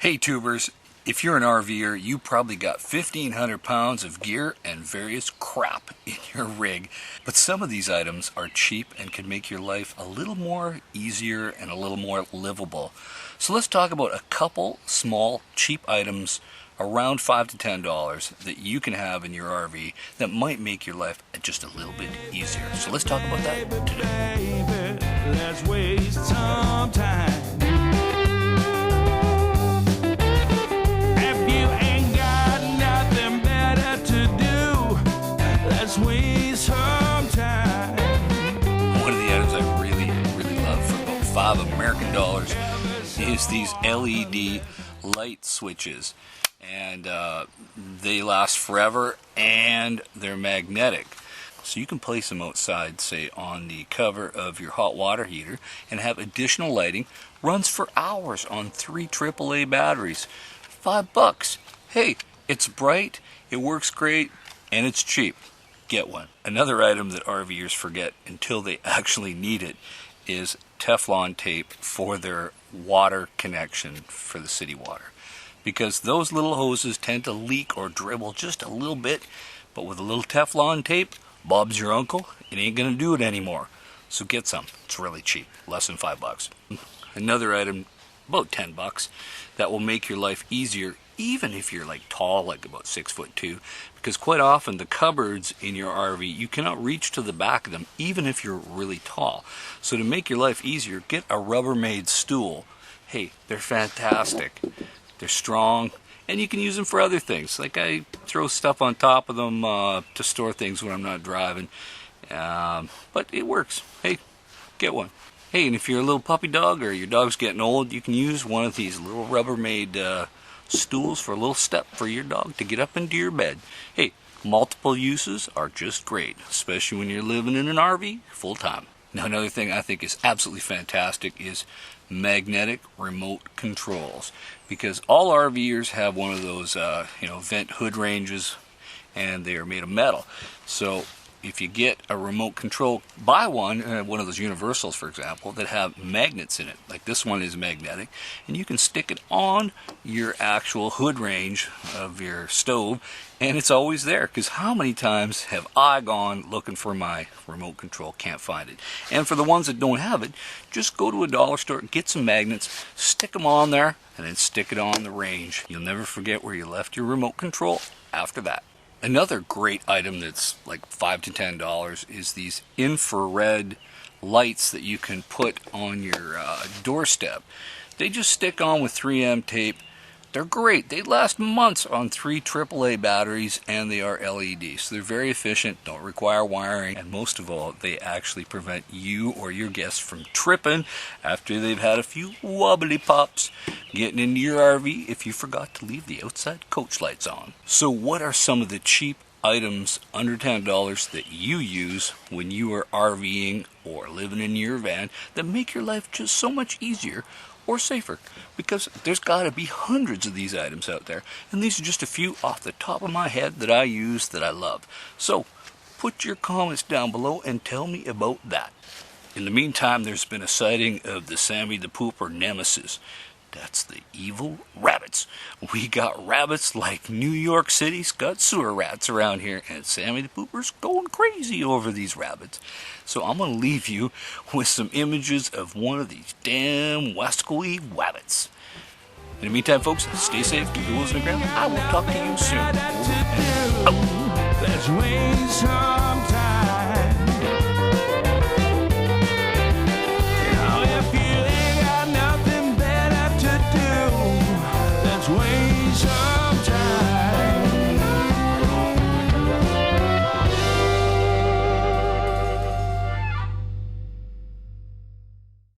Hey tubers, if you're an RVer, you probably got 1,500 pounds of gear and various crap in your rig. But some of these items are cheap and can make your life a little more easier and a little more livable. So let's talk about a couple small cheap items around $5 to $10 that you can have in your RV that might make your life just a little bit easier. So let's talk about that today. Baby, let's waste some time. One of the items I really love for about $5 American is these LED light switches, and they last forever and they're magnetic, so you can place them outside, say on the cover of your hot water heater, and have additional lighting. Runs for hours on 3 AAA batteries. $5. Hey, it's bright, it works great, and it's cheap. Get one. Another item that RVers forget until they actually need it is Teflon tape for their water connection for the city water. Because those little hoses tend to leak or dribble just a little bit, but with a little Teflon tape, Bob's your uncle, it ain't gonna do it anymore. So get some. It's really cheap, less than $5. Another item, about $10, that will make your life easier, even if you're like tall, like about 6'2", because quite often the cupboards in your RV, you cannot reach to the back of them, even if you're really tall. So to make your life easier, get a Rubbermaid Stool. Hey, they're fantastic. They're strong, and you can use them for other things. Like I throw stuff on top of them to store things when I'm not driving, but it works. Hey, get one. Hey, and if you're a little puppy dog or your dog's getting old, you can use one of these little Rubbermaid stools for a little step for your dog to get up into your bed. Hey, multiple uses are just great, especially when you're living in an RV full time. Now, another thing I think is absolutely fantastic is magnetic remote controls, because all RVers have one of those vent hood ranges, and they are made of metal. So if you get a remote control, buy one of those universals, for example, that have magnets in it. Like this one is magnetic, and you can stick it on your actual hood range of your stove, and it's always there. Because how many times have I gone looking for my remote control, can't find it? And for the ones that don't have it, just go to a dollar store, get some magnets, stick them on there, and then stick it on the range. You'll never forget where you left your remote control after that. Another great item that's like $5 to $10 is these infrared lights that you can put on your doorstep. They just stick on with 3M tape. They're great. They last months on 3 AAA batteries, and they are LED. So they're very efficient, don't require wiring, and most of all, they actually prevent you or your guests from tripping after they've had a few wobbly pops getting into your RV if you forgot to leave the outside coach lights on. So what are some of the cheap items under $10 that you use when you are RVing or living in your van that make your life just so much easier or safer? Because there's got to be hundreds of these items out there, and these are just a few off the top of my head that I use that I love. So put your comments down below and tell me about that. In the meantime, there's been a sighting of the Sammy the Pooper nemesis. That's the evil rabbits. We got rabbits like New York City's got sewer rats around here, and Sammy the Pooper's going crazy over these rabbits. So I'm going to leave you with some images of one of these damn wascally wabbits. In the meantime, folks, stay safe, keep your wolves in the ground. I will talk to you soon. Over and out. Let's waste some time.